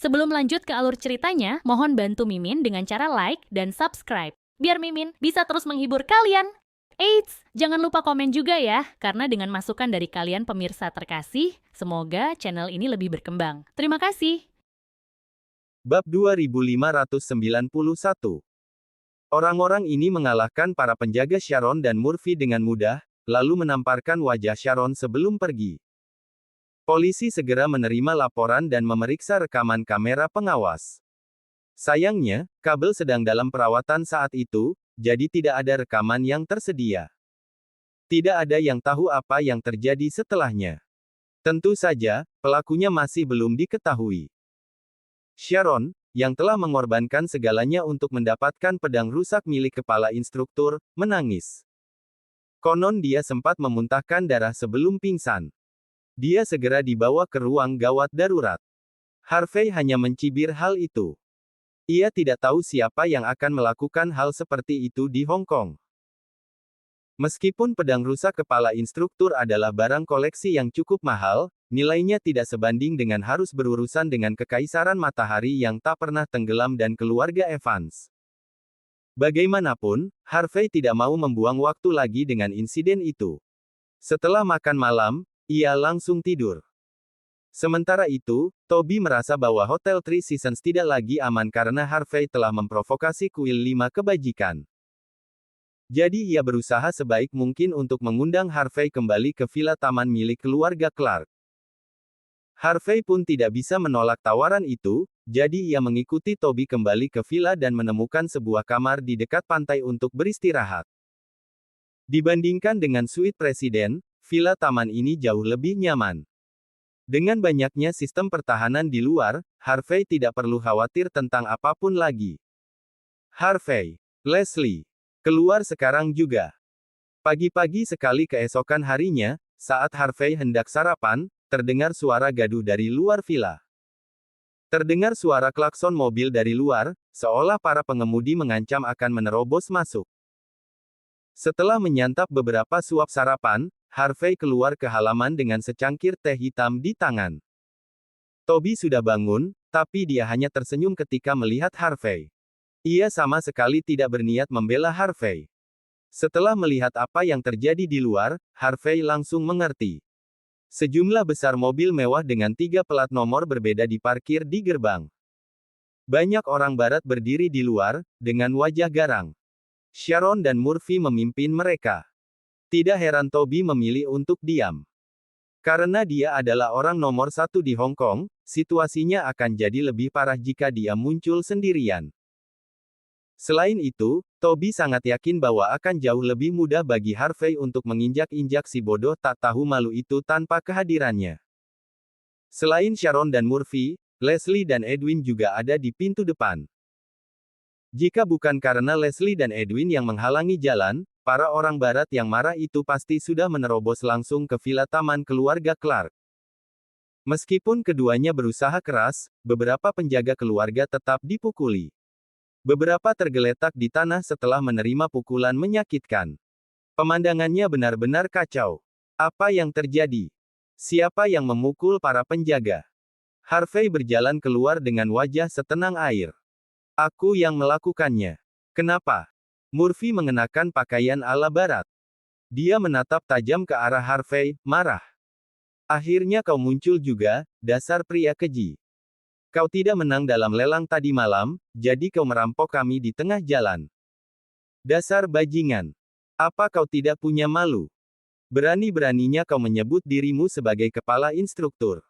Sebelum lanjut ke alur ceritanya, mohon bantu Mimin dengan cara like dan subscribe, biar Mimin bisa terus menghibur kalian. Eits, jangan lupa komen juga ya, karena dengan masukan dari kalian pemirsa terkasih, semoga channel ini lebih berkembang. Terima kasih. Bab 2591. Orang-orang ini mengalahkan para penjaga Sharon dan Murphy dengan mudah, lalu menamparkan wajah Sharon sebelum pergi. Polisi segera menerima laporan dan memeriksa rekaman kamera pengawas. Sayangnya, kabel sedang dalam perawatan saat itu, jadi tidak ada rekaman yang tersedia. Tidak ada yang tahu apa yang terjadi setelahnya. Tentu saja, pelakunya masih belum diketahui. Sharon, yang telah mengorbankan segalanya untuk mendapatkan pedang rusak milik kepala instruktur, menangis. Konon dia sempat memuntahkan darah sebelum pingsan. Dia segera dibawa ke ruang gawat darurat. Harvey hanya mencibir hal itu. Ia tidak tahu siapa yang akan melakukan hal seperti itu di Hong Kong. Meskipun pedang rusak kepala instruktur adalah barang koleksi yang cukup mahal, nilainya tidak sebanding dengan harus berurusan dengan kekaisaran matahari yang tak pernah tenggelam dan keluarga Evans. Bagaimanapun, Harvey tidak mau membuang waktu lagi dengan insiden itu. Setelah makan malam, ia langsung tidur. Sementara itu, Toby merasa bahwa Hotel Three Seasons tidak lagi aman karena Harvey telah memprovokasi kuil 5 kebajikan. Jadi ia berusaha sebaik mungkin untuk mengundang Harvey kembali ke villa taman milik keluarga Clark. Harvey pun tidak bisa menolak tawaran itu, jadi ia mengikuti Toby kembali ke villa dan menemukan sebuah kamar di dekat pantai untuk beristirahat. Dibandingkan dengan suite presiden, villa taman ini jauh lebih nyaman. Dengan banyaknya sistem pertahanan di luar, Harvey tidak perlu khawatir tentang apapun lagi. Harvey, Leslie, keluar sekarang juga. Pagi-pagi sekali keesokan harinya, saat Harvey hendak sarapan, terdengar suara gaduh dari luar villa. Terdengar suara klakson mobil dari luar, seolah para pengemudi mengancam akan menerobos masuk. Setelah menyantap beberapa suap sarapan, Harvey keluar ke halaman dengan secangkir teh hitam di tangan. Toby sudah bangun, tapi dia hanya tersenyum ketika melihat Harvey. Ia sama sekali tidak berniat membela Harvey. Setelah melihat apa yang terjadi di luar, Harvey langsung mengerti. Sejumlah besar mobil mewah dengan 3 plat nomor berbeda diparkir di gerbang. Banyak orang barat berdiri di luar, dengan wajah garang. Sharon dan Murphy memimpin mereka. Tidak heran Toby memilih untuk diam. Karena dia adalah orang nomor 1 di Hong Kong, situasinya akan jadi lebih parah jika dia muncul sendirian. Selain itu, Toby sangat yakin bahwa akan jauh lebih mudah bagi Harvey untuk menginjak-injak si bodoh tak tahu malu itu tanpa kehadirannya. Selain Sharon dan Murphy, Leslie dan Edwin juga ada di pintu depan. Jika bukan karena Leslie dan Edwin yang menghalangi jalan, para orang barat yang marah itu pasti sudah menerobos langsung ke villa taman keluarga Clark. Meskipun keduanya berusaha keras, beberapa penjaga keluarga tetap dipukuli. Beberapa tergeletak di tanah setelah menerima pukulan menyakitkan. Pemandangannya benar-benar kacau. Apa yang terjadi? Siapa yang memukul para penjaga? Harvey berjalan keluar dengan wajah setenang air. Aku yang melakukannya. Kenapa? Murphy mengenakan pakaian ala barat. Dia menatap tajam ke arah Harvey, marah. Akhirnya kau muncul juga, dasar pria keji. Kau tidak menang dalam lelang tadi malam, jadi kau merampok kami di tengah jalan. Dasar bajingan. Apa kau tidak punya malu? Berani-beraninya kau menyebut dirimu sebagai kepala instruktur.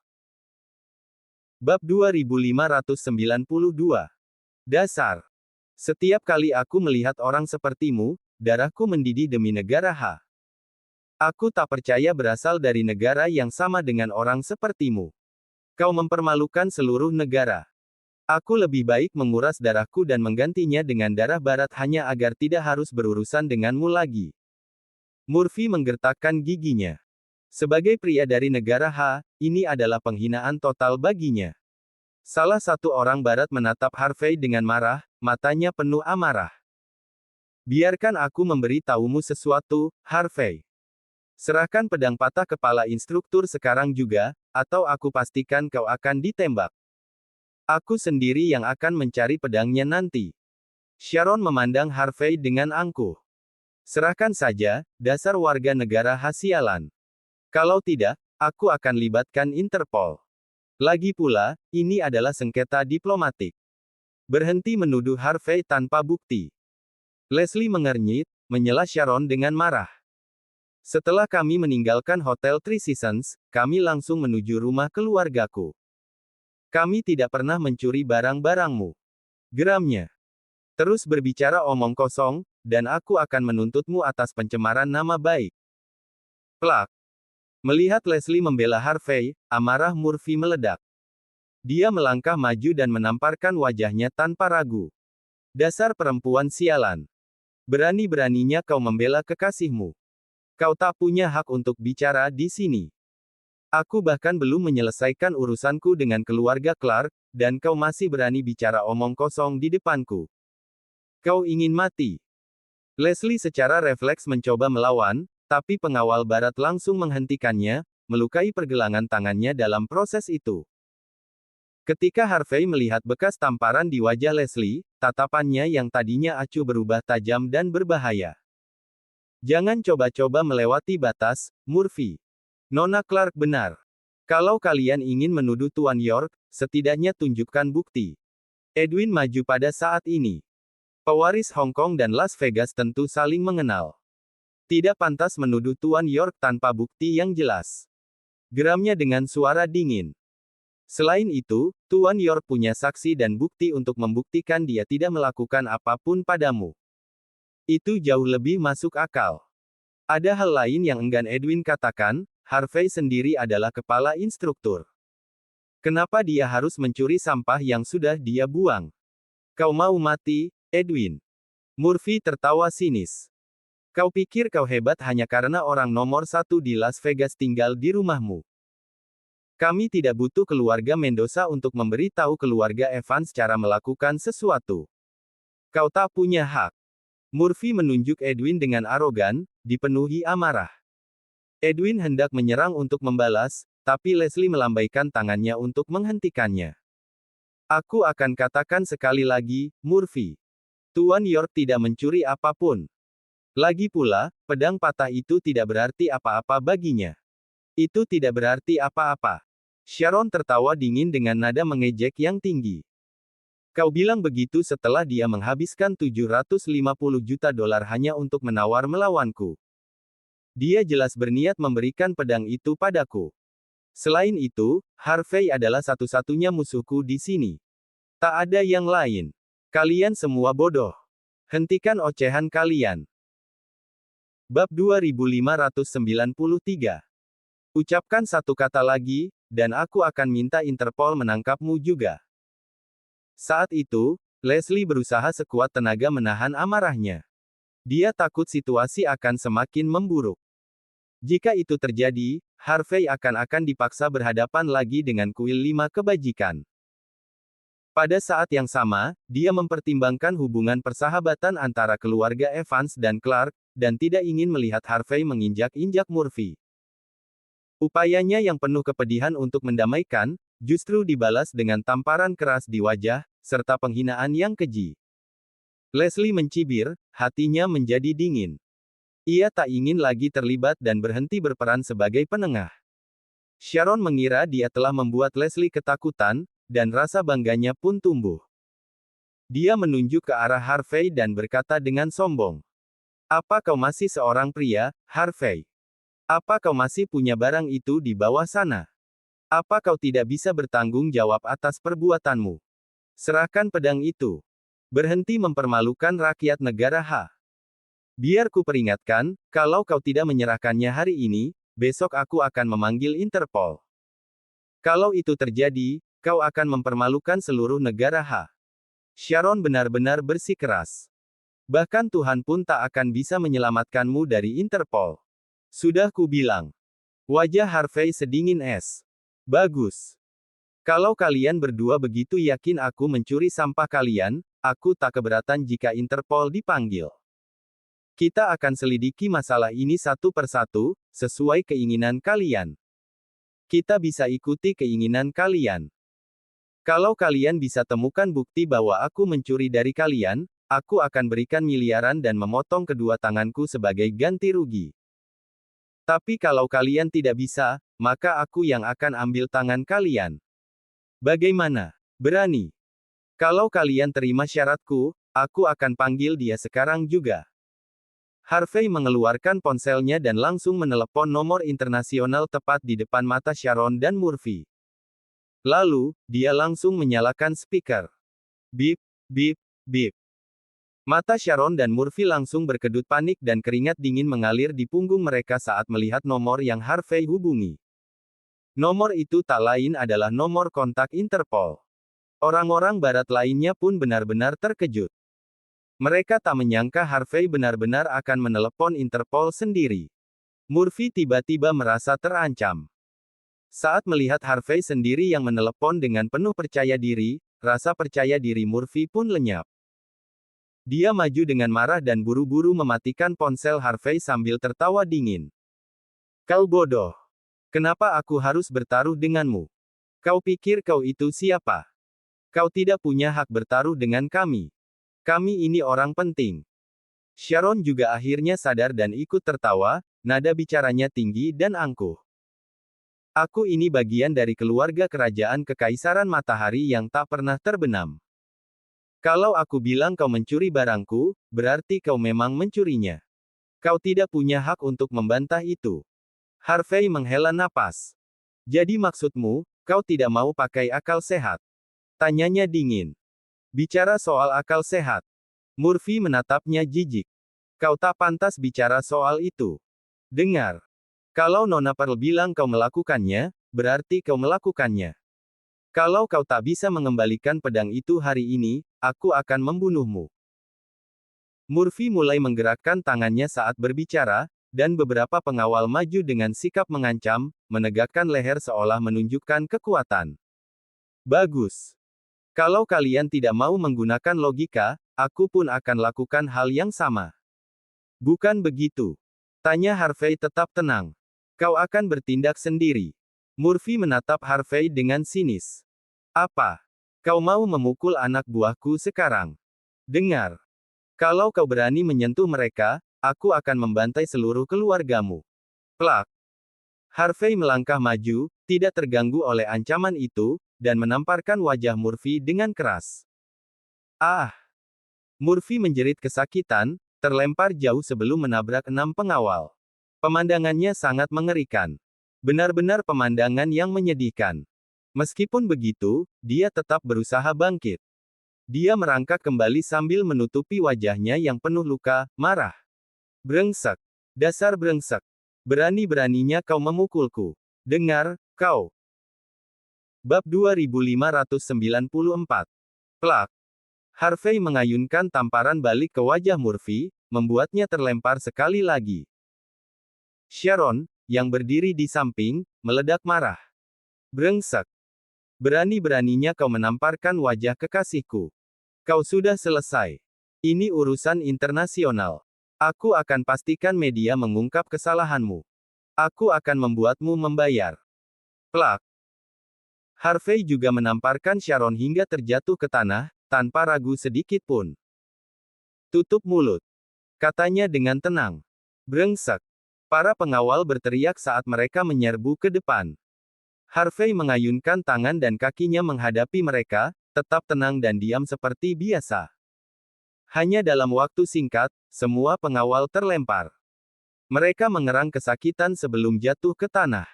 Bab 2592. Dasar. Setiap kali aku melihat orang sepertimu, darahku mendidih demi negara H. Aku tak percaya berasal dari negara yang sama dengan orang sepertimu. Kau mempermalukan seluruh negara. Aku lebih baik menguras darahku dan menggantinya dengan darah barat hanya agar tidak harus berurusan denganmu lagi. Murphy menggertakkan giginya. Sebagai pria dari negara H, ini adalah penghinaan total baginya. Salah satu orang barat menatap Harvey dengan marah, matanya penuh amarah. Biarkan aku memberi tahumu sesuatu, Harvey. Serahkan pedang patah kepala instruktur sekarang juga, atau aku pastikan kau akan ditembak. Aku sendiri yang akan mencari pedangnya nanti. Sharon memandang Harvey dengan angkuh. Serahkan saja, dasar warga negara hasialan. Kalau tidak, aku akan libatkan Interpol. Lagi pula, ini adalah sengketa diplomatik. Berhenti menuduh Harvey tanpa bukti. Leslie mengernyit, menyela Sharon dengan marah. Setelah kami meninggalkan Hotel Three Seasons, kami langsung menuju rumah keluargaku. Kami tidak pernah mencuri barang-barangmu. Geramnya. Terus berbicara omong kosong, dan aku akan menuntutmu atas pencemaran nama baik. Plak. Melihat Leslie membela Harvey, amarah Murphy meledak. Dia melangkah maju dan menamparkan wajahnya tanpa ragu. Dasar perempuan sialan. Berani-beraninya kau membela kekasihmu. Kau tak punya hak untuk bicara di sini. Aku bahkan belum menyelesaikan urusanku dengan keluarga Clark, dan kau masih berani bicara omong kosong di depanku. Kau ingin mati. Leslie secara refleks mencoba melawan, tapi pengawal barat langsung menghentikannya, melukai pergelangan tangannya dalam proses itu. Ketika Harvey melihat bekas tamparan di wajah Leslie, tatapannya yang tadinya acuh berubah tajam dan berbahaya. Jangan coba-coba melewati batas, Murphy. Nona Clark benar. Kalau kalian ingin menuduh Tuan York, setidaknya tunjukkan bukti. Edwin maju pada saat ini. Pewaris Hong Kong dan Las Vegas tentu saling mengenal. Tidak pantas menuduh Tuan York tanpa bukti yang jelas. Geramnya dengan suara dingin. Selain itu, Tuan York punya saksi dan bukti untuk membuktikan dia tidak melakukan apapun padamu. Itu jauh lebih masuk akal. Ada hal lain yang enggan Edwin katakan, Harvey sendiri adalah kepala instruktur. Kenapa dia harus mencuri sampah yang sudah dia buang? Kau mau mati, Edwin? Murphy tertawa sinis. Kau pikir kau hebat hanya karena orang nomor satu di Las Vegas tinggal di rumahmu. Kami tidak butuh keluarga Mendoza untuk memberitahu keluarga Evans cara melakukan sesuatu. Kau tak punya hak. Murphy menunjuk Edwin dengan arogan, dipenuhi amarah. Edwin hendak menyerang untuk membalas, tapi Leslie melambaikan tangannya untuk menghentikannya. Aku akan katakan sekali lagi, Murphy. Tuan York tidak mencuri apapun. Lagi pula, pedang patah itu tidak berarti apa-apa baginya. Itu tidak berarti apa-apa. Sharon tertawa dingin dengan nada mengejek yang tinggi. Kau bilang begitu setelah dia menghabiskan $750 juta hanya untuk menawar melawanku. Dia jelas berniat memberikan pedang itu padaku. Selain itu, Harvey adalah satu-satunya musuhku di sini. Tak ada yang lain. Kalian semua bodoh. Hentikan ocehan kalian. Bab 2593. Ucapkan satu kata lagi, dan aku akan minta Interpol menangkapmu juga. Saat itu, Leslie berusaha sekuat tenaga menahan amarahnya. Dia takut situasi akan semakin memburuk. Jika itu terjadi, Harvey akan dipaksa berhadapan lagi dengan kuil 5 kebajikan. Pada saat yang sama, dia mempertimbangkan hubungan persahabatan antara keluarga Evans dan Clark, dan tidak ingin melihat Harvey menginjak-injak Murphy. Upayanya yang penuh kepedihan untuk mendamaikan, justru dibalas dengan tamparan keras di wajah, serta penghinaan yang keji. Leslie mencibir, hatinya menjadi dingin. Ia tak ingin lagi terlibat dan berhenti berperan sebagai penengah. Sharon mengira dia telah membuat Leslie ketakutan, dan rasa bangganya pun tumbuh. Dia menunjuk ke arah Harvey dan berkata dengan sombong. Apa kau masih seorang pria, Harvey? Apa kau masih punya barang itu di bawah sana? Apa kau tidak bisa bertanggung jawab atas perbuatanmu? Serahkan pedang itu. Berhenti mempermalukan rakyat negara H. Biar ku peringatkan, kalau kau tidak menyerahkannya hari ini, besok aku akan memanggil Interpol. Kalau itu terjadi, kau akan mempermalukan seluruh negara H. Sharon benar-benar bersikeras. Bahkan Tuhan pun tak akan bisa menyelamatkanmu dari Interpol. Sudah ku bilang. Wajah Harvey sedingin es. Bagus. Kalau kalian berdua begitu yakin aku mencuri sampah kalian, aku tak keberatan jika Interpol dipanggil. Kita akan selidiki masalah ini satu persatu, sesuai keinginan kalian. Kita bisa ikuti keinginan kalian. Kalau kalian bisa temukan bukti bahwa aku mencuri dari kalian, aku akan berikan miliaran dan memotong kedua tanganku sebagai ganti rugi. Tapi kalau kalian tidak bisa, maka aku yang akan ambil tangan kalian. Bagaimana? Berani? Kalau kalian terima syaratku, aku akan panggil dia sekarang juga. Harvey mengeluarkan ponselnya dan langsung menelepon nomor internasional tepat di depan mata Sharon dan Murphy. Lalu, dia langsung menyalakan speaker. Bip, bip, bip. Mata Sharon dan Murphy langsung berkedut panik dan keringat dingin mengalir di punggung mereka saat melihat nomor yang Harvey hubungi. Nomor itu tak lain adalah nomor kontak Interpol. Orang-orang barat lainnya pun benar-benar terkejut. Mereka tak menyangka Harvey benar-benar akan menelepon Interpol sendiri. Murphy tiba-tiba merasa terancam. Saat melihat Harvey sendiri yang menelepon dengan penuh percaya diri, rasa percaya diri Murphy pun lenyap. Dia maju dengan marah dan buru-buru mematikan ponsel Harvey sambil tertawa dingin. Kau bodoh. Kenapa aku harus bertaruh denganmu? Kau pikir kau itu siapa? Kau tidak punya hak bertaruh dengan kami. Kami ini orang penting. Sharon juga akhirnya sadar dan ikut tertawa, nada bicaranya tinggi dan angkuh. Aku ini bagian dari keluarga kerajaan Kekaisaran Matahari yang tak pernah terbenam. Kalau aku bilang kau mencuri barangku, berarti kau memang mencurinya. Kau tidak punya hak untuk membantah itu. Harvey menghela napas. Jadi maksudmu, kau tidak mau pakai akal sehat? Tanyanya dingin. Bicara soal akal sehat. Murphy menatapnya jijik. Kau tak pantas bicara soal itu. Dengar. Kalau Nona Pearl bilang kau melakukannya, berarti kau melakukannya. Kalau kau tak bisa mengembalikan pedang itu hari ini, aku akan membunuhmu. Murphy mulai menggerakkan tangannya saat berbicara, dan beberapa pengawal maju dengan sikap mengancam, menegakkan leher seolah menunjukkan kekuatan. Bagus. Kalau kalian tidak mau menggunakan logika, aku pun akan lakukan hal yang sama. Bukan begitu? Tanya Harvey tetap tenang. Kau akan bertindak sendiri. Murphy menatap Harvey dengan sinis. Apa? Kau mau memukul anak buahku sekarang? Dengar. Kalau kau berani menyentuh mereka, aku akan membantai seluruh keluargamu. Plak. Harvey melangkah maju, tidak terganggu oleh ancaman itu, dan menamparkan wajah Murphy dengan keras. Ah! Murphy menjerit kesakitan, terlempar jauh sebelum menabrak 6 pengawal. Pemandangannya sangat mengerikan. Benar-benar pemandangan yang menyedihkan. Meskipun begitu, dia tetap berusaha bangkit. Dia merangkak kembali sambil menutupi wajahnya yang penuh luka, marah. Brengsek. Dasar brengsek. Berani-beraninya kau memukulku. Dengar, kau. Bab 2594. Plak. Harvey mengayunkan tamparan balik ke wajah Murphy, membuatnya terlempar sekali lagi. Sharon, yang berdiri di samping, meledak marah. Brengsek. Berani-beraninya kau menamparkan wajah kekasihku. Kau sudah selesai. Ini urusan internasional. Aku akan pastikan media mengungkap kesalahanmu. Aku akan membuatmu membayar. Plak. Harvey juga menamparkan Sharon hingga terjatuh ke tanah, tanpa ragu sedikit pun. Tutup mulut. Katanya dengan tenang. Brengsek. Para pengawal berteriak saat mereka menyerbu ke depan. Harvey mengayunkan tangan dan kakinya menghadapi mereka, tetap tenang dan diam seperti biasa. Hanya dalam waktu singkat, semua pengawal terlempar. Mereka mengerang kesakitan sebelum jatuh ke tanah.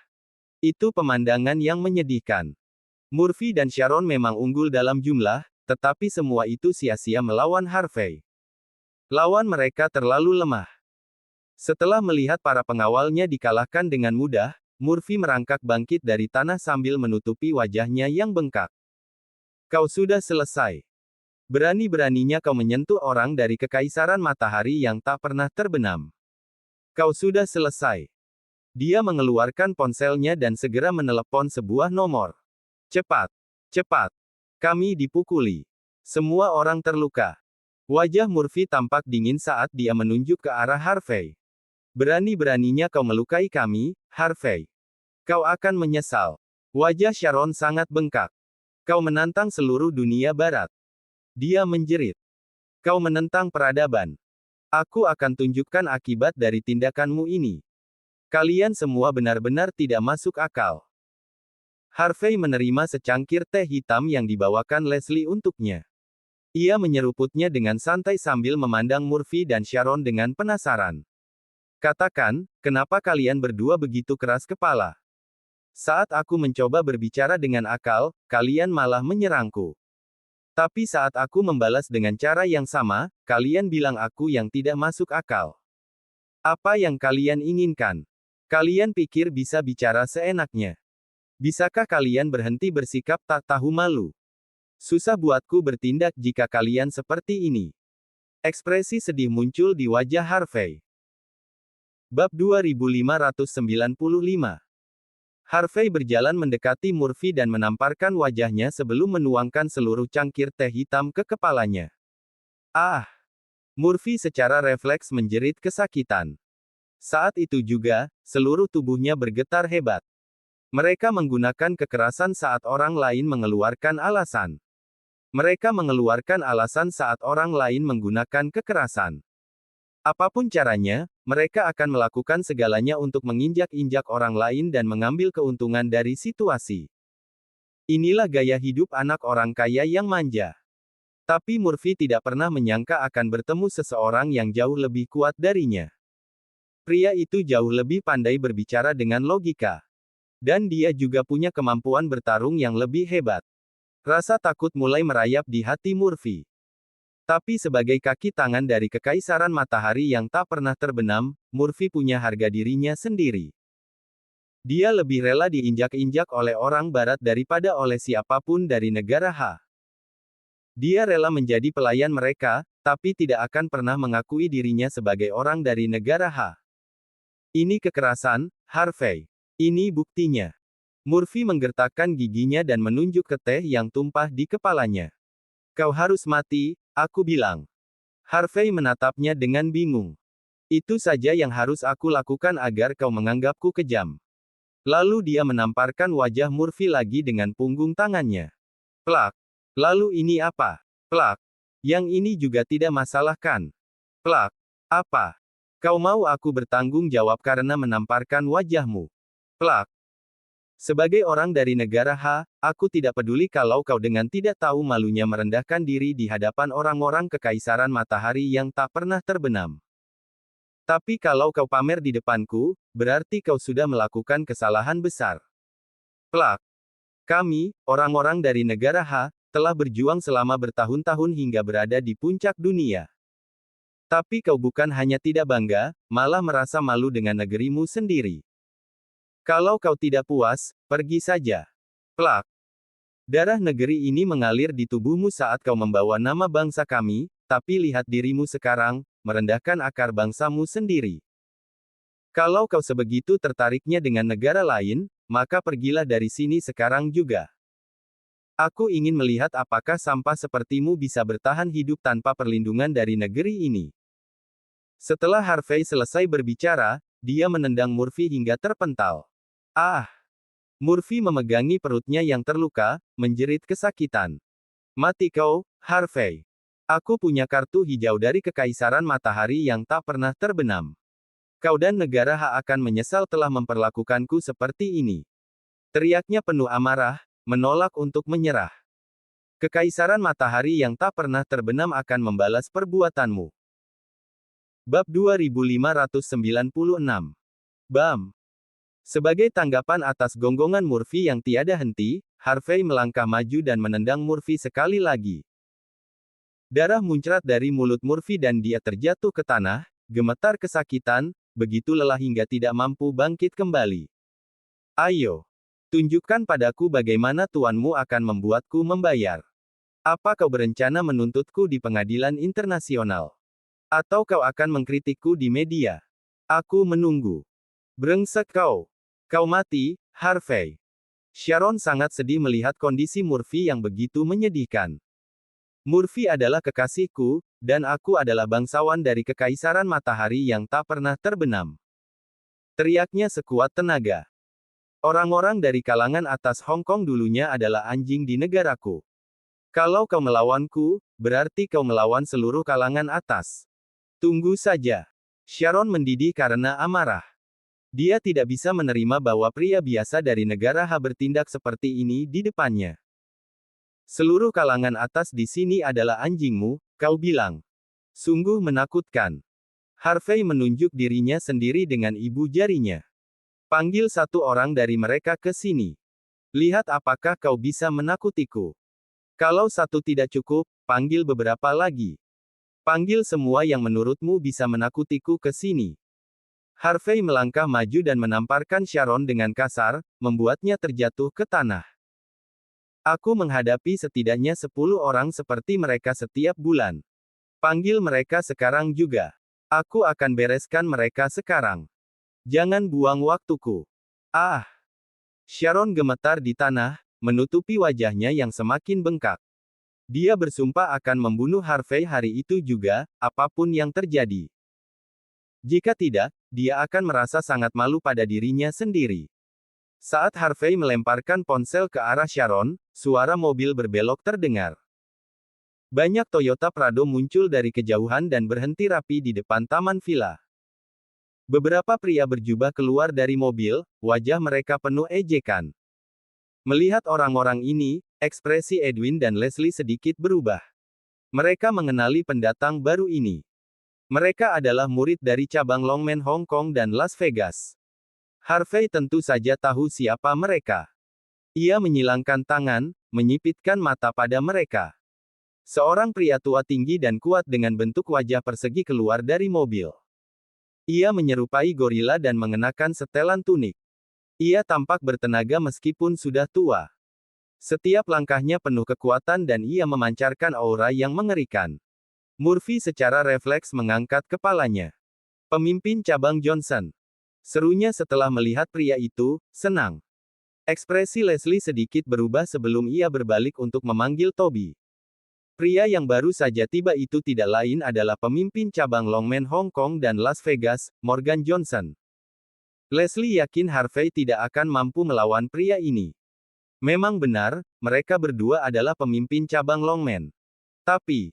Itu pemandangan yang menyedihkan. Murphy dan Sharon memang unggul dalam jumlah, tetapi semua itu sia-sia melawan Harvey. Lawan mereka terlalu lemah. Setelah melihat para pengawalnya dikalahkan dengan mudah, Murphy merangkak bangkit dari tanah sambil menutupi wajahnya yang bengkak. Kau sudah selesai. Berani-beraninya kau menyentuh orang dari Kekaisaran Matahari yang tak pernah terbenam. Kau sudah selesai. Dia mengeluarkan ponselnya dan segera menelepon sebuah nomor. Cepat. Cepat. Kami dipukuli. Semua orang terluka. Wajah Murphy tampak dingin saat dia menunjuk ke arah Harvey. Berani-beraninya kau melukai kami, Harvey. Kau akan menyesal. Wajah Sharon sangat bengkak. Kau menantang seluruh dunia barat. Dia menjerit. Kau menentang peradaban. Aku akan tunjukkan akibat dari tindakanmu ini. Kalian semua benar-benar tidak masuk akal. Harvey menerima secangkir teh hitam yang dibawakan Leslie untuknya. Ia menyeruputnya dengan santai sambil memandang Murphy dan Sharon dengan penasaran. Katakan, kenapa kalian berdua begitu keras kepala? Saat aku mencoba berbicara dengan akal, kalian malah menyerangku. Tapi saat aku membalas dengan cara yang sama, kalian bilang aku yang tidak masuk akal. Apa yang kalian inginkan? Kalian pikir bisa bicara seenaknya? Bisakah kalian berhenti bersikap tak tahu malu? Susah buatku bertindak jika kalian seperti ini. Ekspresi sedih muncul di wajah Harvey. Bab 2595. Harvey berjalan mendekati Murphy dan menamparkan wajahnya sebelum menuangkan seluruh cangkir teh hitam ke kepalanya. Ah! Murphy secara refleks menjerit kesakitan. Saat itu juga, seluruh tubuhnya bergetar hebat. Mereka menggunakan kekerasan saat orang lain mengeluarkan alasan. Mereka mengeluarkan alasan saat orang lain menggunakan kekerasan. Apapun caranya, mereka akan melakukan segalanya untuk menginjak-injak orang lain dan mengambil keuntungan dari situasi. Inilah gaya hidup anak orang kaya yang manja. Tapi Murphy tidak pernah menyangka akan bertemu seseorang yang jauh lebih kuat darinya. Pria itu jauh lebih pandai berbicara dengan logika. Dan dia juga punya kemampuan bertarung yang lebih hebat. Rasa takut mulai merayap di hati Murphy. Tapi sebagai kaki tangan dari kekaisaran matahari yang tak pernah terbenam, Murphy punya harga dirinya sendiri. Dia lebih rela diinjak-injak oleh orang barat daripada oleh siapapun dari negara H. Dia rela menjadi pelayan mereka, tapi tidak akan pernah mengakui dirinya sebagai orang dari negara H. Ini kekerasan, Harvey. Ini buktinya. Murphy menggertakkan giginya dan menunjuk ke teh yang tumpah di kepalanya. Kau harus mati, aku bilang. Harvey menatapnya dengan bingung. Itu saja yang harus aku lakukan agar kau menganggapku kejam. Lalu dia menamparkan wajah Murphy lagi dengan punggung tangannya. Plak. Lalu ini apa? Plak. Yang ini juga tidak masalah kan? Plak. Apa? Kau mau aku bertanggung jawab karena menamparkan wajahmu? Plak. Sebagai orang dari negara H, aku tidak peduli kalau kau dengan tidak tahu malunya merendahkan diri di hadapan orang-orang kekaisaran matahari yang tak pernah terbenam. Tapi kalau kau pamer di depanku, berarti kau sudah melakukan kesalahan besar. Plak. Kami, orang-orang dari negara H, telah berjuang selama bertahun-tahun hingga berada di puncak dunia. Tapi kau bukan hanya tidak bangga, malah merasa malu dengan negerimu sendiri. Kalau kau tidak puas, pergi saja. Plak. Darah negeri ini mengalir di tubuhmu saat kau membawa nama bangsa kami, tapi lihat dirimu sekarang, merendahkan akar bangsamu sendiri. Kalau kau sebegitu tertariknya dengan negara lain, maka pergilah dari sini sekarang juga. Aku ingin melihat apakah sampah sepertimu bisa bertahan hidup tanpa perlindungan dari negeri ini. Setelah Harvey selesai berbicara, dia menendang Murphy hingga terpental. Ah! Murphy memegangi perutnya yang terluka, menjerit kesakitan. Mati kau, Harvey. Aku punya kartu hijau dari kekaisaran matahari yang tak pernah terbenam. Kau dan negara H akan menyesal telah memperlakukanku seperti ini. Teriaknya penuh amarah, menolak untuk menyerah. Kekaisaran matahari yang tak pernah terbenam akan membalas perbuatanmu. Bab 2596. Bam! Sebagai tanggapan atas gonggongan Murphy yang tiada henti, Harvey melangkah maju dan menendang Murphy sekali lagi. Darah muncrat dari mulut Murphy dan dia terjatuh ke tanah, gemetar kesakitan, begitu lelah hingga tidak mampu bangkit kembali. Ayo, tunjukkan padaku bagaimana tuanmu akan membuatku membayar. Apa kau berencana menuntutku di pengadilan internasional? Atau kau akan mengkritikku di media? Aku menunggu. Brengsek kau. Kau mati, Harvey. Sharon sangat sedih melihat kondisi Murphy yang begitu menyedihkan. Murphy adalah kekasihku, dan aku adalah bangsawan dari kekaisaran matahari yang tak pernah terbenam. Teriaknya sekuat tenaga. Orang-orang dari kalangan atas Hong Kong dulunya adalah anjing di negaraku. Kalau kau melawanku, berarti kau melawan seluruh kalangan atas. Tunggu saja. Sharon mendidih karena amarah. Dia tidak bisa menerima bahwa pria biasa dari negara H bertindak seperti ini di depannya. Seluruh kalangan atas di sini adalah anjingmu, kau bilang. Sungguh menakutkan. Harvey menunjuk dirinya sendiri dengan ibu jarinya. Panggil satu orang dari mereka ke sini. Lihat apakah kau bisa menakutiku. Kalau satu tidak cukup, panggil beberapa lagi. Panggil semua yang menurutmu bisa menakutiku ke sini. Harvey melangkah maju dan menamparkan Sharon dengan kasar, membuatnya terjatuh ke tanah. Aku menghadapi setidaknya 10 orang seperti mereka setiap bulan. Panggil mereka sekarang juga. Aku akan bereskan mereka sekarang. Jangan buang waktuku. Ah! Sharon gemetar di tanah, menutupi wajahnya yang semakin bengkak. Dia bersumpah akan membunuh Harvey hari itu juga, apapun yang terjadi. Jika tidak, dia akan merasa sangat malu pada dirinya sendiri. Saat Harvey melemparkan ponsel ke arah Sharon, suara mobil berbelok terdengar. Banyak Toyota Prado muncul dari kejauhan dan berhenti rapi di depan taman villa. Beberapa pria berjubah keluar dari mobil, wajah mereka penuh ejekan. Melihat orang-orang ini, ekspresi Edwin dan Leslie sedikit berubah. Mereka mengenali pendatang baru ini. Mereka adalah murid dari cabang Longmen Hong Kong dan Las Vegas. Harvey tentu saja tahu siapa mereka. Ia menyilangkan tangan, menyipitkan mata pada mereka. Seorang pria tua tinggi dan kuat dengan bentuk wajah persegi keluar dari mobil. Ia menyerupai gorila dan mengenakan setelan tunik. Ia tampak bertenaga meskipun sudah tua. Setiap langkahnya penuh kekuatan dan ia memancarkan aura yang mengerikan. Murphy secara refleks mengangkat kepalanya. Pemimpin cabang Johnson. Serunya setelah melihat pria itu, senang. Ekspresi Leslie sedikit berubah sebelum ia berbalik untuk memanggil Toby. Pria yang baru saja tiba itu tidak lain adalah pemimpin cabang Longmen Hong Kong dan Las Vegas, Morgan Johnson. Leslie yakin Harvey tidak akan mampu melawan pria ini. Memang benar, mereka berdua adalah pemimpin cabang Longmen. Tapi,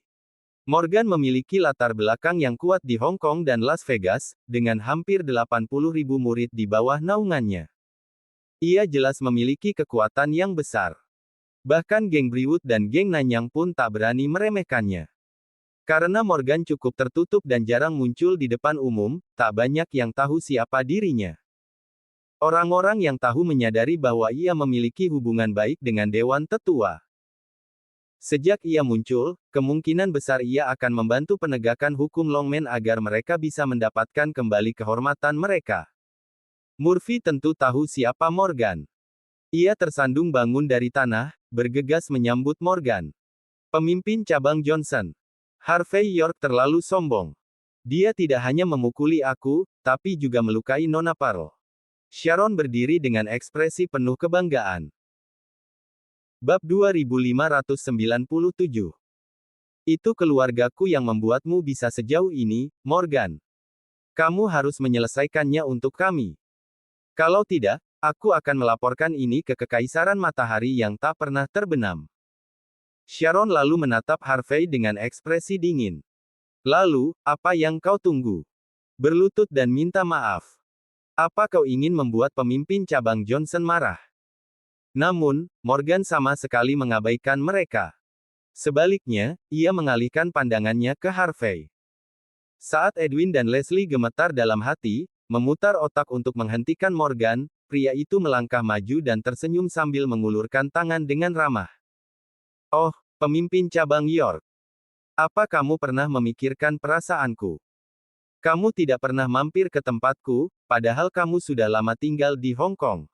Morgan memiliki latar belakang yang kuat di Hong Kong dan Las Vegas, dengan hampir 80.000 murid di bawah naungannya. Ia jelas memiliki kekuatan yang besar. Bahkan geng Briwood dan geng Nanyang pun tak berani meremehkannya. Karena Morgan cukup tertutup dan jarang muncul di depan umum, tak banyak yang tahu siapa dirinya. Orang-orang yang tahu menyadari bahwa ia memiliki hubungan baik dengan Dewan Tetua. Sejak ia muncul, kemungkinan besar ia akan membantu penegakan hukum Longmen agar mereka bisa mendapatkan kembali kehormatan mereka. Murphy tentu tahu siapa Morgan. Ia tersandung bangun dari tanah, bergegas menyambut Morgan. Pemimpin cabang Johnson. Harvey York terlalu sombong. Dia tidak hanya memukuli aku, tapi juga melukai Nona Pearl. Sharon berdiri dengan ekspresi penuh kebanggaan. Bab 2597. Itu keluargaku yang membuatmu bisa sejauh ini, Morgan. Kamu harus menyelesaikannya untuk kami. Kalau tidak, aku akan melaporkan ini ke Kekaisaran Matahari yang tak pernah terbenam. Sharon lalu menatap Harvey dengan ekspresi dingin. Lalu, apa yang kau tunggu? Berlutut dan minta maaf. Apa kau ingin membuat pemimpin cabang Johnson marah? Namun, Morgan sama sekali mengabaikan mereka. Sebaliknya, ia mengalihkan pandangannya ke Harvey. Saat Edwin dan Leslie gemetar dalam hati, memutar otak untuk menghentikan Morgan, pria itu melangkah maju dan tersenyum sambil mengulurkan tangan dengan ramah. Oh, pemimpin cabang York. Apa kamu pernah memikirkan perasaanku? Kamu tidak pernah mampir ke tempatku, padahal kamu sudah lama tinggal di Hong Kong.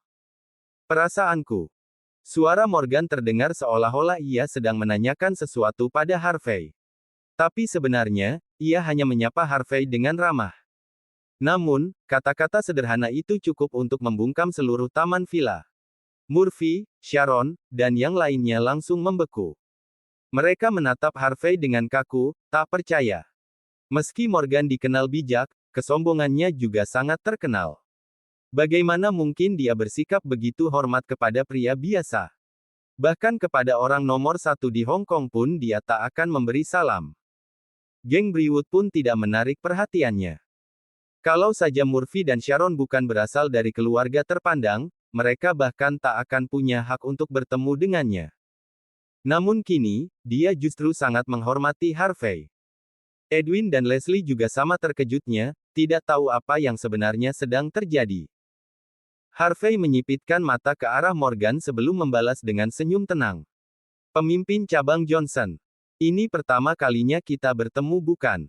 Perasaanku. Suara Morgan terdengar seolah-olah ia sedang menanyakan sesuatu pada Harvey. Tapi sebenarnya, ia hanya menyapa Harvey dengan ramah. Namun, kata-kata sederhana itu cukup untuk membungkam seluruh taman villa. Murphy, Sharon, dan yang lainnya langsung membeku. Mereka menatap Harvey dengan kaku, tak percaya. Meski Morgan dikenal bijak, kesombongannya juga sangat terkenal. Bagaimana mungkin dia bersikap begitu hormat kepada pria biasa? Bahkan kepada orang nomor satu di Hong Kong pun dia tak akan memberi salam. Geng Briwood pun tidak menarik perhatiannya. Kalau saja Murphy dan Sharon bukan berasal dari keluarga terpandang, mereka bahkan tak akan punya hak untuk bertemu dengannya. Namun kini, dia justru sangat menghormati Harvey. Edwin dan Leslie juga sama terkejutnya, tidak tahu apa yang sebenarnya sedang terjadi. Harvey menyipitkan mata ke arah Morgan sebelum membalas dengan senyum tenang. Pemimpin cabang Johnson. Ini pertama kalinya kita bertemu bukan?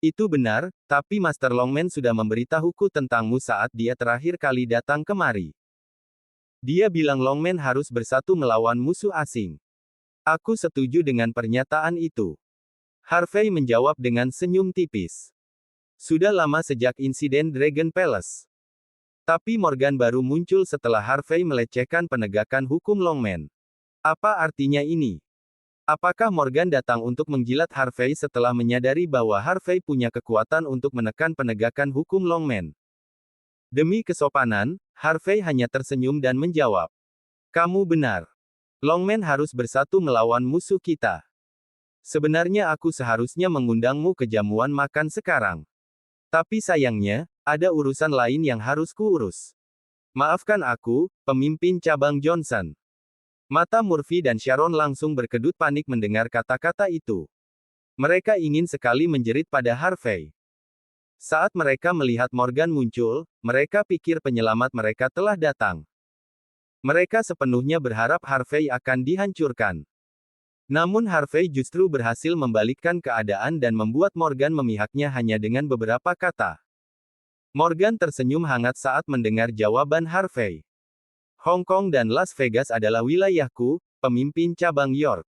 Itu benar, tapi Master Longman sudah memberitahuku tentangmu saat dia terakhir kali datang kemari. Dia bilang Longman harus bersatu melawan musuh asing. Aku setuju dengan pernyataan itu. Harvey menjawab dengan senyum tipis. Sudah lama sejak insiden Dragon Palace. Tapi Morgan baru muncul setelah Harvey melecehkan penegakan hukum Longman. Apa artinya ini? Apakah Morgan datang untuk menjilat Harvey setelah menyadari bahwa Harvey punya kekuatan untuk menekan penegakan hukum Longman? Demi kesopanan, Harvey hanya tersenyum dan menjawab. Kamu benar. Longman harus bersatu melawan musuh kita. Sebenarnya aku seharusnya mengundangmu ke jamuan makan sekarang. Tapi sayangnya, ada urusan lain yang harus kuurus. Maafkan aku, pemimpin cabang Johnson. Mata Murphy dan Sharon langsung berkedut panik mendengar kata-kata itu. Mereka ingin sekali menjerit pada Harvey. Saat mereka melihat Morgan muncul, mereka pikir penyelamat mereka telah datang. Mereka sepenuhnya berharap Harvey akan dihancurkan. Namun Harvey justru berhasil membalikkan keadaan dan membuat Morgan memihaknya hanya dengan beberapa kata. Morgan tersenyum hangat saat mendengar jawaban Harvey. Hong Kong dan Las Vegas adalah wilayahku, pemimpin cabang York.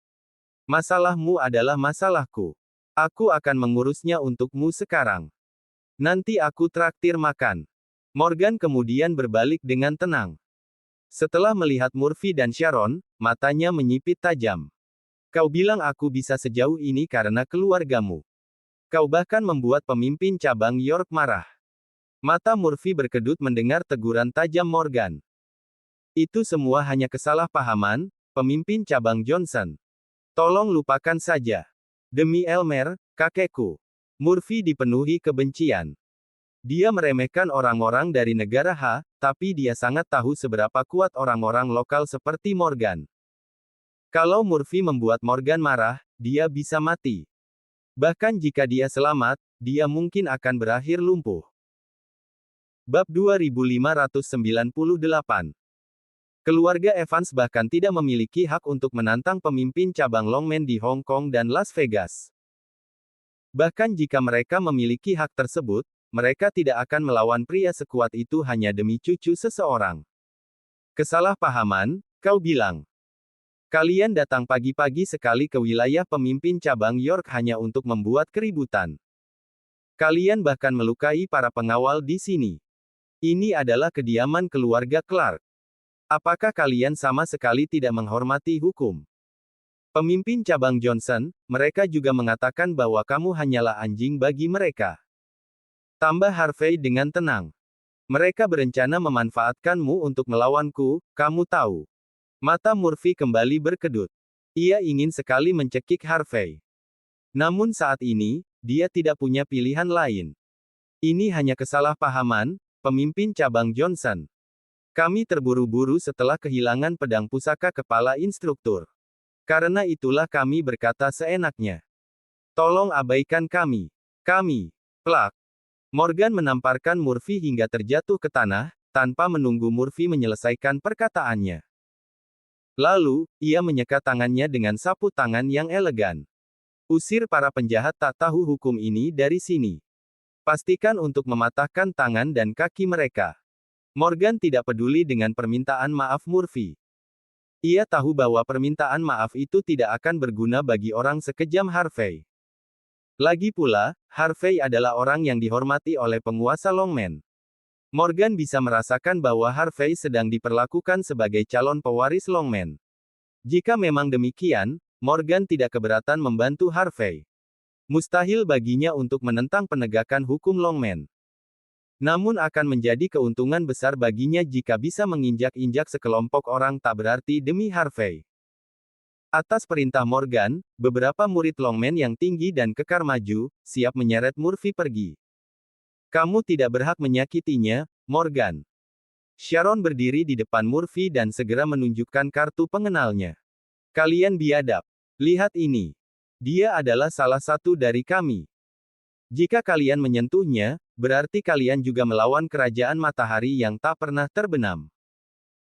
Masalahmu adalah masalahku. Aku akan mengurusnya untukmu sekarang. Nanti aku traktir makan. Morgan kemudian berbalik dengan tenang. Setelah melihat Murphy dan Sharon, matanya menyipit tajam. Kau bilang aku bisa sejauh ini karena keluargamu. Kau bahkan membuat pemimpin cabang York marah. Mata Murphy berkedut mendengar teguran tajam Morgan. Itu semua hanya kesalahpahaman, pemimpin cabang Johnson. Tolong lupakan saja. Demi Elmer, kakekku. Murphy dipenuhi kebencian. Dia meremehkan orang-orang dari negara H, tapi dia sangat tahu seberapa kuat orang-orang lokal seperti Morgan. Kalau Murphy membuat Morgan marah, dia bisa mati. Bahkan jika dia selamat, dia mungkin akan berakhir lumpuh. Bab 2598. Keluarga Evans bahkan tidak memiliki hak untuk menantang pemimpin cabang Longman di Hong Kong dan Las Vegas. Bahkan jika mereka memiliki hak tersebut, mereka tidak akan melawan pria sekuat itu hanya demi cucu seseorang. Kesalahpahaman, kau bilang. Kalian datang pagi-pagi sekali ke wilayah pemimpin cabang York hanya untuk membuat keributan. Kalian bahkan melukai para pengawal di sini. Ini adalah kediaman keluarga Clark. Apakah kalian sama sekali tidak menghormati hukum? Pemimpin cabang Johnson, mereka juga mengatakan bahwa kamu hanyalah anjing bagi mereka. Tambah Harvey dengan tenang. Mereka berencana memanfaatkanmu untuk melawanku, kamu tahu. Mata Murphy kembali berkedut. Ia ingin sekali mencekik Harvey. Namun saat ini, dia tidak punya pilihan lain. Ini hanya kesalahpahaman, pemimpin cabang Johnson. Kami terburu-buru setelah kehilangan pedang pusaka kepala instruktur. Karena itulah kami berkata seenaknya. Tolong abaikan kami. Kami. Plak. Morgan menamparkan Murphy hingga terjatuh ke tanah, tanpa menunggu Murphy menyelesaikan perkataannya. Lalu, ia menyekat tangannya dengan sapu tangan yang elegan. Usir para penjahat tak tahu hukum ini dari sini. Pastikan untuk mematahkan tangan dan kaki mereka. Morgan tidak peduli dengan permintaan maaf Murphy. Ia tahu bahwa permintaan maaf itu tidak akan berguna bagi orang sekejam Harvey. Lagi pula, Harvey adalah orang yang dihormati oleh penguasa Longman. Morgan bisa merasakan bahwa Harvey sedang diperlakukan sebagai calon pewaris Longman. Jika memang demikian, Morgan tidak keberatan membantu Harvey. Mustahil baginya untuk menentang penegakan hukum Longman. Namun akan menjadi keuntungan besar baginya jika bisa menginjak-injak sekelompok orang tak berarti demi Harvey. Atas perintah Morgan, beberapa murid Longman yang tinggi dan kekar maju, siap menyeret Murphy pergi. Kamu tidak berhak menyakitinya, Morgan. Sharon berdiri di depan Murphy dan segera menunjukkan kartu pengenalnya. Kalian biadab. Lihat ini. Dia adalah salah satu dari kami. Jika kalian menyentuhnya, berarti kalian juga melawan kerajaan matahari yang tak pernah terbenam.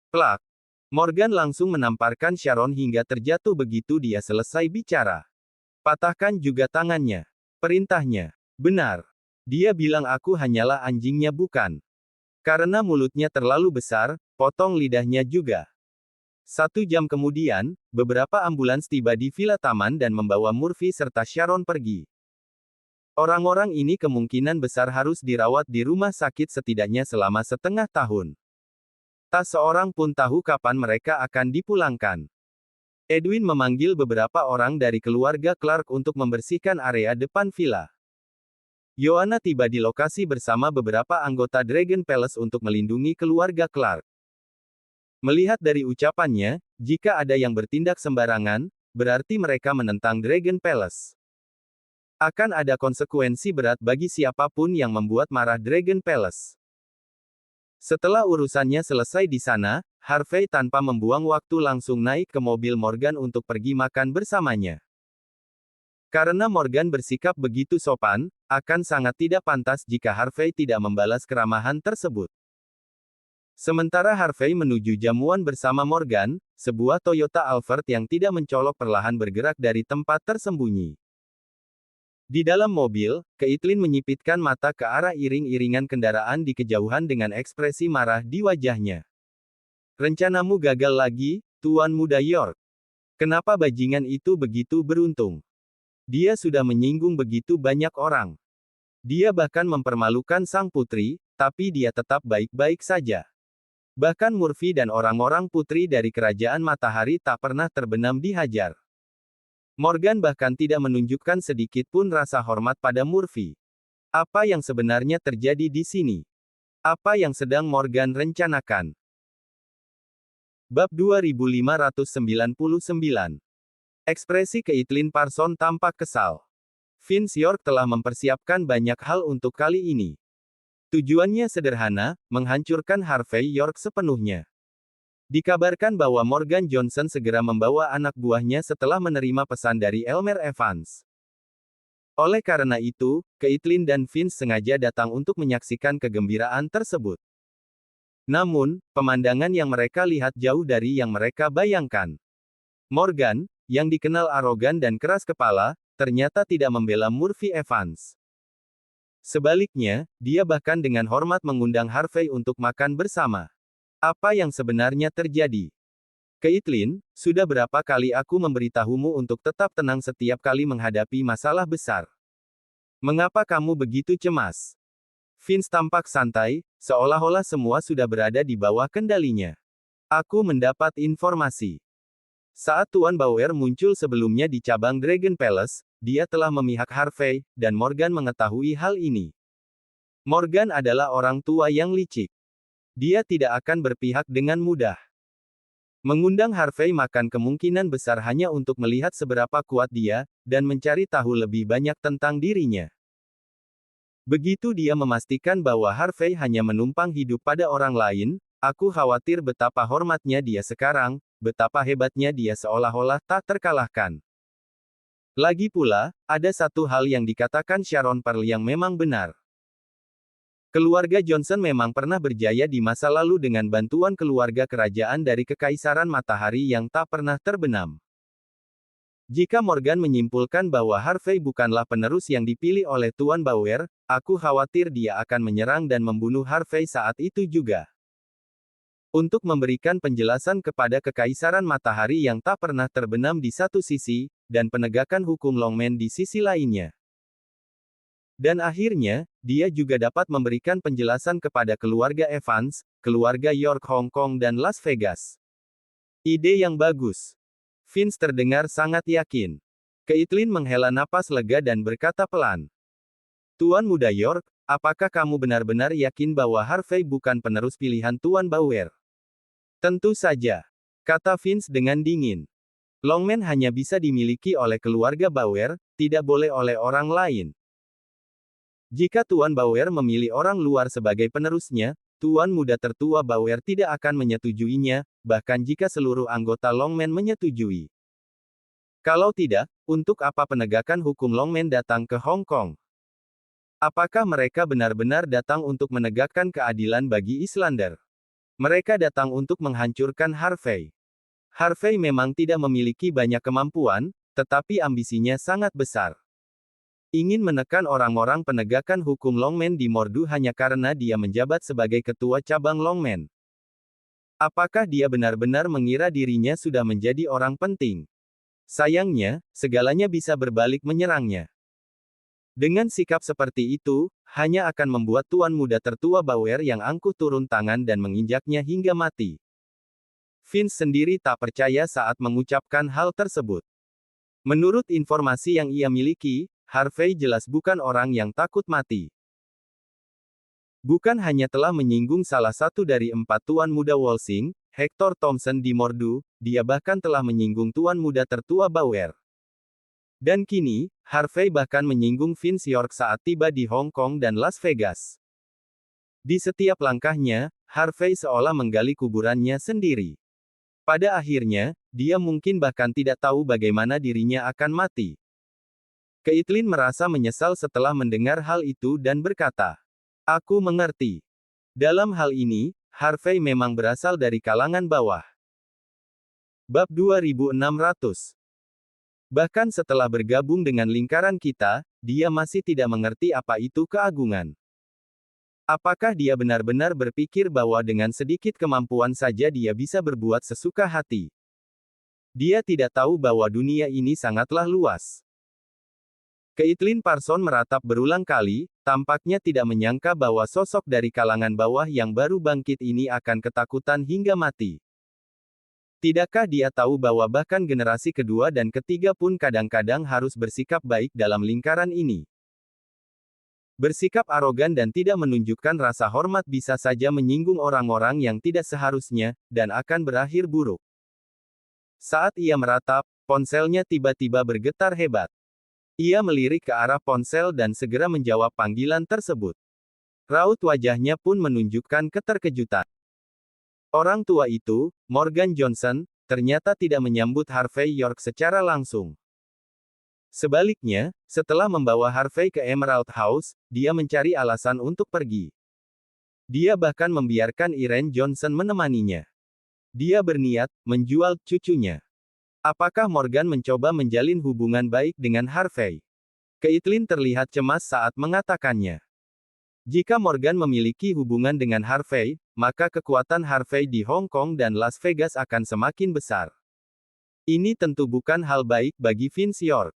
Plak. Morgan langsung menamparkan Sharon hingga terjatuh begitu dia selesai bicara. Patahkan juga tangannya. Perintahnya. Benar. Dia bilang aku hanyalah anjingnya bukan. Karena mulutnya terlalu besar, potong lidahnya juga. 1 jam kemudian, beberapa ambulans tiba di Villa Taman dan membawa Murphy serta Sharon pergi. Orang-orang ini kemungkinan besar harus dirawat di rumah sakit setidaknya selama setengah tahun. Tak seorang pun tahu kapan mereka akan dipulangkan. Edwin memanggil beberapa orang dari keluarga Clark untuk membersihkan area depan villa. Joanna tiba di lokasi bersama beberapa anggota Dragon Palace untuk melindungi keluarga Clark. Melihat dari ucapannya, jika ada yang bertindak sembarangan, berarti mereka menentang Dragon Palace. Akan ada konsekuensi berat bagi siapapun yang membuat marah Dragon Palace. Setelah urusannya selesai di sana, Harvey tanpa membuang waktu langsung naik ke mobil Morgan untuk pergi makan bersamanya. Karena Morgan bersikap begitu sopan, akan sangat tidak pantas jika Harvey tidak membalas keramahan tersebut. Sementara Harvey menuju jamuan bersama Morgan, sebuah Toyota Alphard yang tidak mencolok perlahan bergerak dari tempat tersembunyi. Di dalam mobil, Caitlin menyipitkan mata ke arah iring-iringan kendaraan di kejauhan dengan ekspresi marah di wajahnya. Rencanamu gagal lagi, Tuan Muda York. Kenapa bajingan itu begitu beruntung? Dia sudah menyinggung begitu banyak orang. Dia bahkan mempermalukan sang putri, tapi dia tetap baik-baik saja. Bahkan Murphy dan orang-orang putri dari kerajaan matahari tak pernah terbenam dihajar. Morgan bahkan tidak menunjukkan sedikit pun rasa hormat pada Murphy. Apa yang sebenarnya terjadi di sini? Apa yang sedang Morgan rencanakan? Bab 2599. Ekspresi Caitlin Parson tampak kesal. Vince York telah mempersiapkan banyak hal untuk kali ini. Tujuannya sederhana, menghancurkan Harvey York sepenuhnya. Dikabarkan bahwa Morgan Johnson segera membawa anak buahnya setelah menerima pesan dari Elmer Evans. Oleh karena itu, Caitlin dan Vince sengaja datang untuk menyaksikan kegembiraan tersebut. Namun, pemandangan yang mereka lihat jauh dari yang mereka bayangkan. Morgan, yang dikenal arogan dan keras kepala, ternyata tidak membela Murphy Evans. Sebaliknya, dia bahkan dengan hormat mengundang Harvey untuk makan bersama. Apa yang sebenarnya terjadi? Caitlin, sudah berapa kali aku memberitahumu untuk tetap tenang setiap kali menghadapi masalah besar? Mengapa kamu begitu cemas? Vince tampak santai, seolah-olah semua sudah berada di bawah kendalinya. Aku mendapat informasi. Saat Tuan Bauer muncul sebelumnya di cabang Dragon Palace, dia telah memihak Harvey, dan Morgan mengetahui hal ini. Morgan adalah orang tua yang licik. Dia tidak akan berpihak dengan mudah. Mengundang Harvey makan kemungkinan besar hanya untuk melihat seberapa kuat dia, dan mencari tahu lebih banyak tentang dirinya. Begitu dia memastikan bahwa Harvey hanya menumpang hidup pada orang lain, aku khawatir betapa hormatnya dia sekarang, betapa hebatnya dia seolah-olah tak terkalahkan. Lagi pula, ada satu hal yang dikatakan Sharon Pearl yang memang benar. Keluarga Johnson memang pernah berjaya di masa lalu dengan bantuan keluarga kerajaan dari Kekaisaran Matahari yang tak pernah terbenam. Jika Morgan menyimpulkan bahwa Harvey bukanlah penerus yang dipilih oleh Tuan Bauer, aku khawatir dia akan menyerang dan membunuh Harvey saat itu juga. Untuk memberikan penjelasan kepada Kekaisaran Matahari yang tak pernah terbenam di satu sisi, dan penegakan hukum Longman di sisi lainnya. Dan akhirnya, dia juga dapat memberikan penjelasan kepada keluarga Evans, keluarga York Hong Kong dan Las Vegas. Ide yang bagus. Vince terdengar sangat yakin. Caitlin menghela napas lega dan berkata pelan. Tuan Muda York, Apakah kamu benar-benar yakin bahwa Harvey bukan penerus pilihan Tuan Bauer? Tentu saja, kata Vince dengan dingin. Longman hanya bisa dimiliki oleh keluarga Bauer, tidak boleh oleh orang lain. Jika Tuan Bauer memilih orang luar sebagai penerusnya, Tuan muda tertua Bauer tidak akan menyetujuinya, bahkan jika seluruh anggota Longman menyetujui. Kalau tidak, untuk apa penegakan hukum Longman datang ke Hong Kong? Apakah mereka benar-benar datang untuk menegakkan keadilan bagi Islander? Mereka datang untuk menghancurkan Harvey. Harvey memang tidak memiliki banyak kemampuan, tetapi ambisinya sangat besar. Ingin menekan orang-orang penegakan hukum Longman di Mordu hanya karena dia menjabat sebagai ketua cabang Longman. Apakah dia benar-benar mengira dirinya sudah menjadi orang penting? Sayangnya, segalanya bisa berbalik menyerangnya. Dengan sikap seperti itu, hanya akan membuat Tuan muda tertua Bauer yang angkuh turun tangan dan menginjaknya hingga mati. Vince sendiri tak percaya saat mengucapkan hal tersebut. Menurut informasi yang ia miliki, Harvey jelas bukan orang yang takut mati. Bukan hanya telah menyinggung salah satu dari 4 Tuan muda Wolsing, Hector Thompson di Mordu, dia bahkan telah menyinggung Tuan muda tertua Bauer. Dan kini, Harvey bahkan menyinggung Vince York saat tiba di Hong Kong dan Las Vegas. Di setiap langkahnya, Harvey seolah menggali kuburannya sendiri. Pada akhirnya, dia mungkin bahkan tidak tahu bagaimana dirinya akan mati. Caitlin merasa menyesal setelah mendengar hal itu dan berkata, "Aku mengerti. Dalam hal ini, Harvey memang berasal dari kalangan bawah." Bab 2600. Bahkan setelah bergabung dengan lingkaran kita, dia masih tidak mengerti apa itu keagungan. Apakah dia benar-benar berpikir bahwa dengan sedikit kemampuan saja dia bisa berbuat sesuka hati? Dia tidak tahu bahwa dunia ini sangatlah luas. Caitlin Parson meratap berulang kali, tampaknya tidak menyangka bahwa sosok dari kalangan bawah yang baru bangkit ini akan ketakutan hingga mati. Tidakkah dia tahu bahwa bahkan generasi kedua dan ketiga pun kadang-kadang harus bersikap baik dalam lingkaran ini? Bersikap arogan dan tidak menunjukkan rasa hormat bisa saja menyinggung orang-orang yang tidak seharusnya, dan akan berakhir buruk. Saat ia meratap, ponselnya tiba-tiba bergetar hebat. Ia melirik ke arah ponsel dan segera menjawab panggilan tersebut. Raut wajahnya pun menunjukkan keterkejutan. Orang tua itu, Morgan Johnson, ternyata tidak menyambut Harvey York secara langsung. Sebaliknya, setelah membawa Harvey ke Emerald House, dia mencari alasan untuk pergi. Dia bahkan membiarkan Irene Johnson menemaninya. Dia berniat menjual cucunya. Apakah Morgan mencoba menjalin hubungan baik dengan Harvey? Caitlin terlihat cemas saat mengatakannya. Jika Morgan memiliki hubungan dengan Harvey, maka kekuatan Harvey di Hong Kong dan Las Vegas akan semakin besar. Ini tentu bukan hal baik bagi Vince York.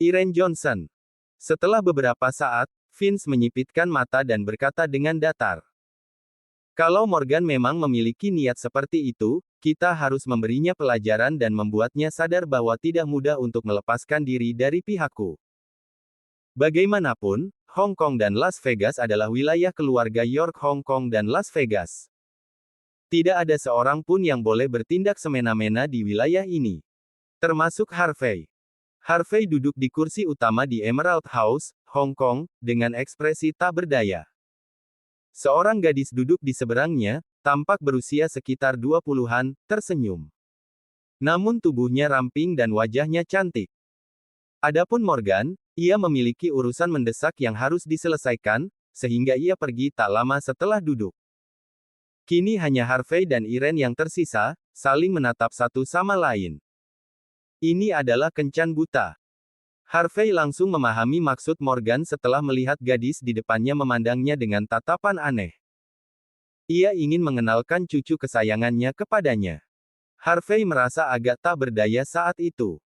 Irene Johnson. Setelah beberapa saat, Vince menyipitkan mata dan berkata dengan datar. Kalau Morgan memang memiliki niat seperti itu, kita harus memberinya pelajaran dan membuatnya sadar bahwa tidak mudah untuk melepaskan diri dari pihakku. Bagaimanapun, Hong Kong dan Las Vegas adalah wilayah keluarga York. Hong Kong dan Las Vegas. Tidak ada seorang pun yang boleh bertindak semena-mena di wilayah ini. Termasuk Harvey. Harvey duduk di kursi utama di Emerald House, Hong Kong, dengan ekspresi tak berdaya. Seorang gadis duduk di seberangnya, tampak berusia sekitar 20-an, tersenyum. Namun tubuhnya ramping dan wajahnya cantik. Adapun Morgan, ia memiliki urusan mendesak yang harus diselesaikan, sehingga ia pergi tak lama setelah duduk. Kini hanya Harvey dan Irene yang tersisa, saling menatap satu sama lain. Ini adalah kencan buta. Harvey langsung memahami maksud Morgan setelah melihat gadis di depannya memandangnya dengan tatapan aneh. Ia ingin mengenalkan cucu kesayangannya kepadanya. Harvey merasa agak tak berdaya saat itu.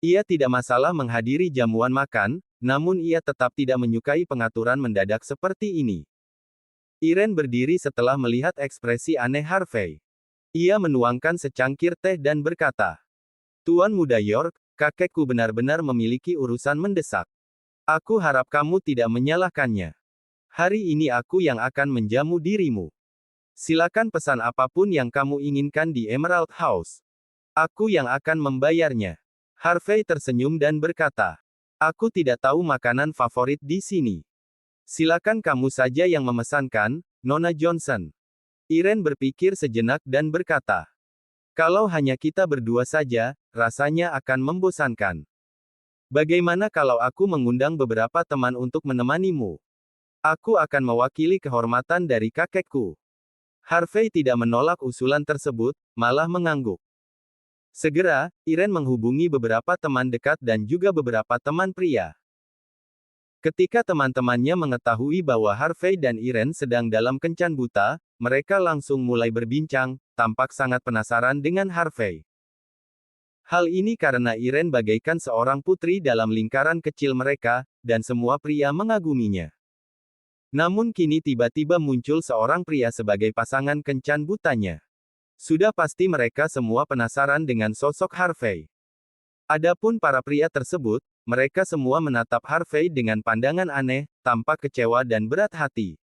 Ia tidak masalah menghadiri jamuan makan, namun ia tetap tidak menyukai pengaturan mendadak seperti ini. Irene berdiri setelah melihat ekspresi aneh Harvey. Ia menuangkan secangkir teh dan berkata, "Tuan muda York, kakekku benar-benar memiliki urusan mendesak. Aku harap kamu tidak menyalahkannya." Hari ini aku yang akan menjamu dirimu. Silakan pesan apapun yang kamu inginkan di Emerald House. Aku yang akan membayarnya. Harvey tersenyum dan berkata, aku tidak tahu makanan favorit di sini. Silakan kamu saja yang memesankan, Nona Johnson. Irene berpikir sejenak dan berkata, kalau hanya kita berdua saja, rasanya akan membosankan. Bagaimana kalau aku mengundang beberapa teman untuk menemanimu? Aku akan mewakili kehormatan dari kakekku. Harvey tidak menolak usulan tersebut, malah mengangguk. Segera, Irene menghubungi beberapa teman dekat dan juga beberapa teman pria. Ketika teman-temannya mengetahui bahwa Harvey dan Irene sedang dalam kencan buta, mereka langsung mulai berbincang, tampak sangat penasaran dengan Harvey. Hal ini karena Irene bagaikan seorang putri dalam lingkaran kecil mereka, dan semua pria mengaguminya. Namun kini tiba-tiba muncul seorang pria sebagai pasangan kencan butanya. Sudah pasti mereka semua penasaran dengan sosok Harvey. Adapun para pria tersebut, mereka semua menatap Harvey dengan pandangan aneh, tampak kecewa dan berat hati.